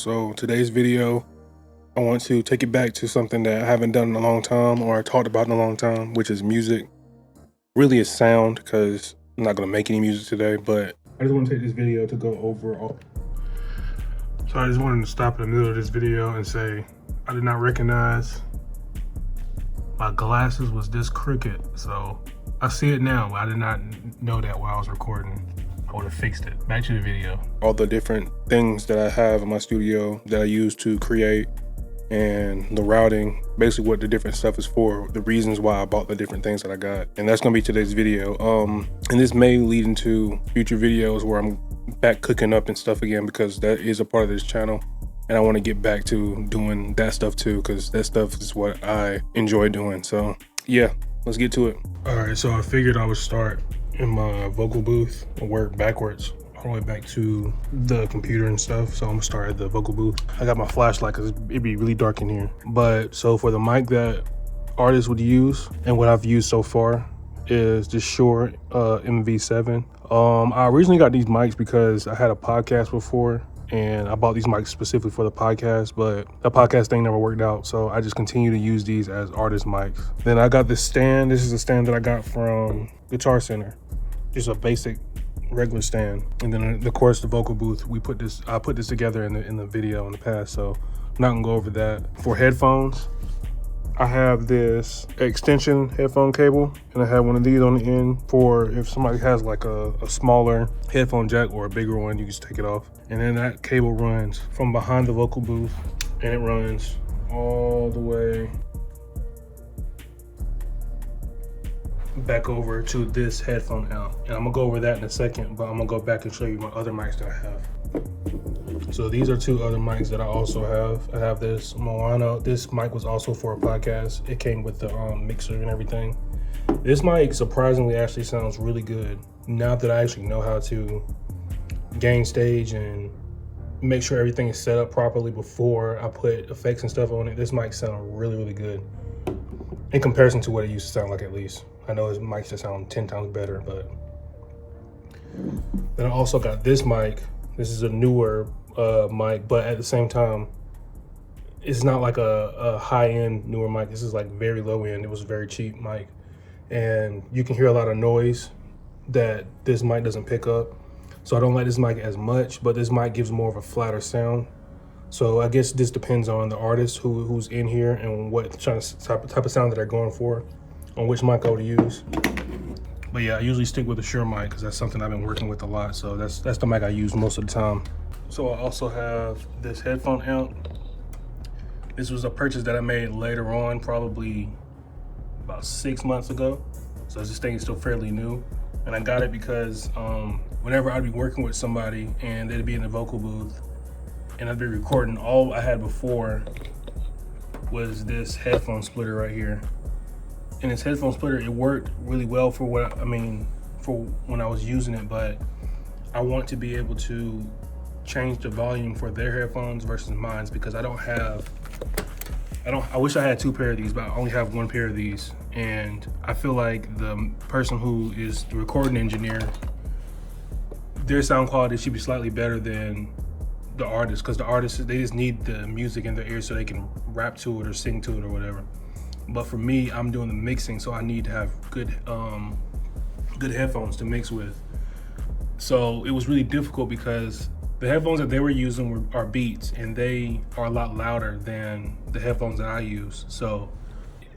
So today's video, I want to take it back to something that I haven't done in a long time or talked about in a long time, which is music. Really is sound, because I'm not gonna make any music today, but I just want to take this video to go over all. So I just wanted to stop in the middle of this video and say, I did not recognize my glasses was this crooked. So I see it now, but I did not know that while I was recording. I would have fixed it. Back to the video. All the different things that I have in my studio that I use to create, and the routing, basically what the different stuff is for, the reasons why I bought the different things that I got. And that's gonna be today's video. And this may lead into future videos where I'm back cooking up and stuff again, because that is a part of this channel. And I wanna get back to doing that stuff too, because that stuff is what I enjoy doing. So yeah, let's get to it. All right, so I figured I would start in my vocal booth and work backwards all the way back to the computer and stuff. So I'm gonna start at the vocal booth. I got my flashlight because it'd be really dark in here. But so for the mic that artists would use and what I've used so far is this Shure MV7. I originally got these mics because I had a podcast before and I bought these mics specifically for the podcast, but the podcast thing never worked out. So I just continue to use these as artist mics. Then I got this stand. This is a stand that I got from Guitar Center. Just a basic regular stand. And then of course the vocal booth, I put this together in the video in the past, so I'm not gonna go over that. For headphones, I have this extension headphone cable, and I have one of these on the end for if somebody has like a smaller headphone jack or a bigger one, you can just take it off. And then that cable runs from behind the vocal booth, and it runs all the way back over to this headphone out. And I'm gonna go over that in a second, but I'm gonna go back and show you my other mics that I have. So these are two other mics that I also have. I have this Moano. This mic was also for a podcast. It came with the mixer and everything. This mic surprisingly actually sounds really good. Now that I actually know how to gain stage and make sure everything is set up properly before I put effects and stuff on it, this mic sounds really, really good in comparison to what it used to sound like, at least. I know his mics just sound 10 times better, but. Then I also got this mic. This is a newer mic, but at the same time, it's not like a high-end newer mic. This is like very low-end. It was a very cheap mic. And you can hear a lot of noise that this mic doesn't pick up. So I don't like this mic as much, but this mic gives more of a flatter sound. So I guess this depends on the artist who's in here and what type of sound that they're going for, on which mic I would use. But yeah, I usually stick with the Shure mic because that's something I've been working with a lot. So that's the mic I use most of the time. So I also have this headphone amp. This was a purchase that I made later on, probably about 6 months ago. So this thing is still fairly new. And I got it because whenever I'd be working with somebody and they'd be in the vocal booth and I'd be recording, all I had before was this headphone splitter right here. And this headphone splitter, it worked really well for for when I was using it, but I want to be able to change the volume for their headphones versus mine, because I wish I had two pair of these, but I only have one pair of these. And I feel like the person who is the recording engineer, their sound quality should be slightly better than the artist, because the artists, they just need the music in their ears so they can rap to it or sing to it or whatever. But for me, I'm doing the mixing, so I need to have good headphones to mix with. So it was really difficult because the headphones that they were using are Beats, and they are a lot louder than the headphones that I use. So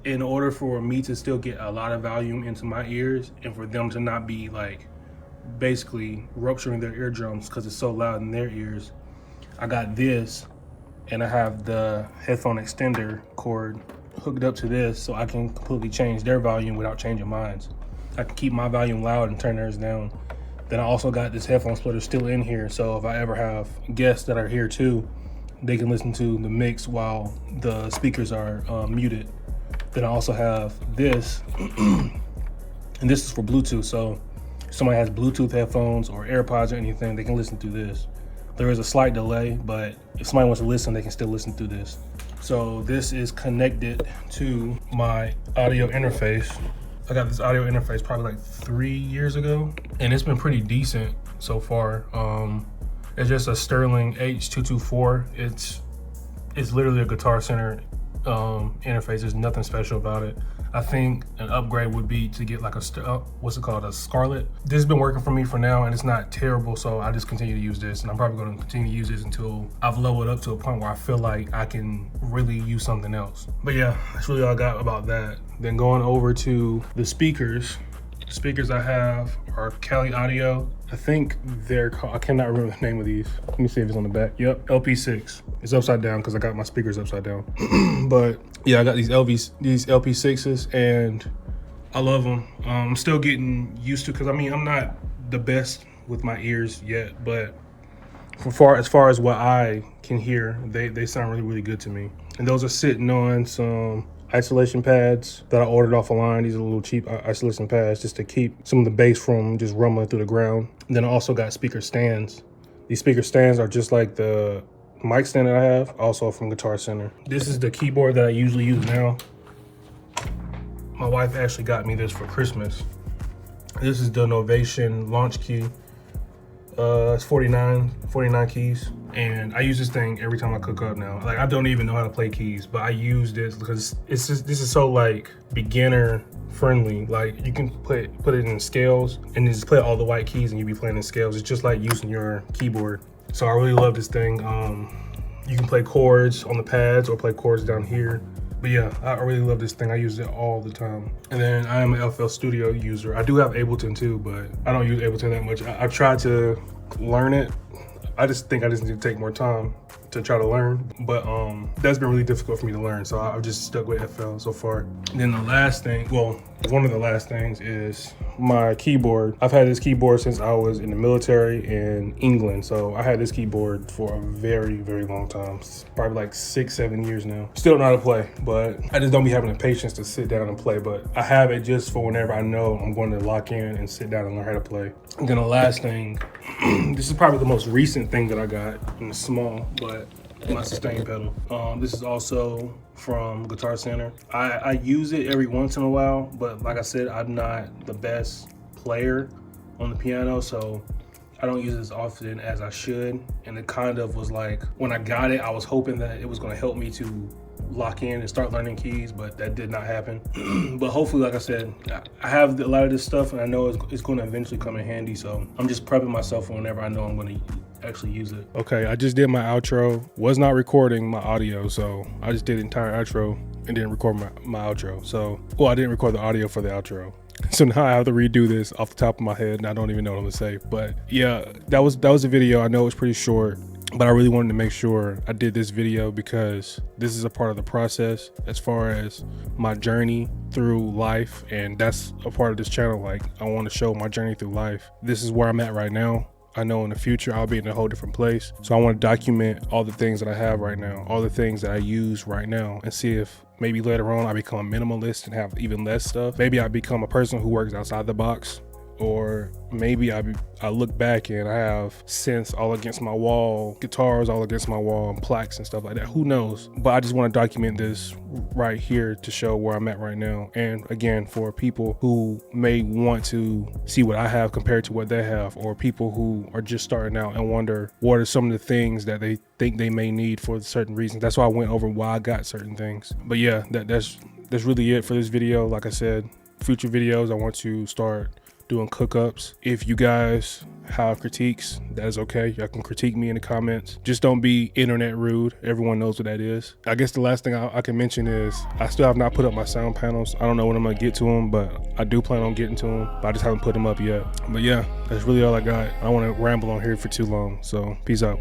in order for me to still get a lot of volume into my ears and for them to not be like basically rupturing their eardrums because it's so loud in their ears, I got this, and I have the headphone extender cord hooked up to this, so I can completely change their volume without changing mine. I can keep my volume loud and turn theirs down. Then I also got this headphone splitter still in here, so if I ever have guests that are here too, they can listen to the mix while the speakers are muted. Then I also have this, and this is for Bluetooth, so if somebody has Bluetooth headphones or AirPods or anything, they can listen through this. There is a slight delay, but if somebody wants to listen, they can still listen through this. So this is connected to my audio interface. I got this audio interface probably like 3 years ago, and it's been pretty decent so far. It's just a Sterling H224. It's literally a Guitar Center interface. There's nothing special about it. I think an upgrade would be to get like a what's it called, a Scarlett. This has been working for me for now, and it's not terrible, so I just continue to use this, and I'm probably going to continue to use this until I've leveled up to a point where I feel like I can really use something else. But yeah, that's really all I got about that. Then going over to the speakers. The speakers I have are Cali Audio. I think they're called, I cannot remember the name of these. Let me see if it's on the back. Yep, LP6. It's upside down because I got my speakers upside down. But yeah, I got these LP6s, and I love them. I'm still getting used to, because I mean, I'm not the best with my ears yet, but as far as what I can hear, they sound really, really good to me. And those are sitting on some isolation pads that I ordered off the line. These are little cheap isolation pads just to keep some of the bass from just rumbling through the ground. And then I also got speaker stands. These speaker stands are just like the mic stand that I have, also from Guitar Center. This is the keyboard that I usually use now. My wife actually got me this for Christmas. This is the Novation launch key. It's 49 keys, and I use this thing every time I cook up now. Like, I don't even know how to play keys, but I use this because this is so like beginner friendly. Like, you can put it in scales and just play all the white keys and you be playing in scales. It's just like using your keyboard. So I really love this thing. You can play chords on the pads or play chords down here. But yeah, I really love this thing. I use it all the time. And then I am an FL Studio user. I do have Ableton too, but I don't use Ableton that much. I've tried to learn it. I just think I just need to take more time to try to learn. But that's been really difficult for me to learn. So I've just stuck with FL so far. And then the last thing, well, one of the last things is my keyboard. I've had this keyboard since I was in the military in England. So I had this keyboard for a very, very long time. It's probably like 6-7 years now. Still don't know how to play, but I just don't be having the patience to sit down and play. But I have it just for whenever I know I'm going to lock in and sit down and learn how to play. And then the last thing, this is probably the most recent thing that I got, and it's small, but my sustain pedal. This is also from Guitar Center. I use it every once in a while, but like I said, I'm not the best player on the piano, so I don't use it as often as I should. And it kind of was like, when I got it, I was hoping that it was going to help me to lock in and start learning keys, but that did not happen. But hopefully, like I said, I have a lot of this stuff, and I know it's going to eventually come in handy, so I'm just prepping myself for whenever I know I'm going to actually use it. Okay, I just did my outro. Was not recording my audio, so I just did the entire outro and didn't record my outro. So, well, I didn't record the audio for the outro. So now I have to redo this off the top of my head, and I don't even know what I'm gonna say. But yeah, that was a video. I know it was pretty short, but I really wanted to make sure I did this video because this is a part of the process as far as my journey through life, and that's a part of this channel. Like, I want to show my journey through life. This is where I'm at right now. I know in the future I'll be in a whole different place. So I want to document all the things that I have right now, all the things that I use right now, and see if maybe later on I become a minimalist and have even less stuff. Maybe I become a person who works outside the box, or maybe I look back and I have synths all against my wall, guitars all against my wall, and plaques and stuff like that. Who knows? But I just want to document this right here to show where I'm at right now. And again, for people who may want to see what I have compared to what they have, or people who are just starting out and wonder what are some of the things that they think they may need for certain reasons. That's why I went over why I got certain things. But yeah, that's really it for this video. Like I said, future videos, I want to start doing cook-ups. If you guys have critiques, that is okay. Y'all can critique me in the comments. Just don't be internet rude. Everyone knows what that is. I guess the last thing I can mention is I still have not put up my sound panels. I don't know when I'm gonna get to them, but I do plan on getting to them, but I just haven't put them up yet. But yeah, that's really all I got. I don't want to ramble on here for too long, so peace out.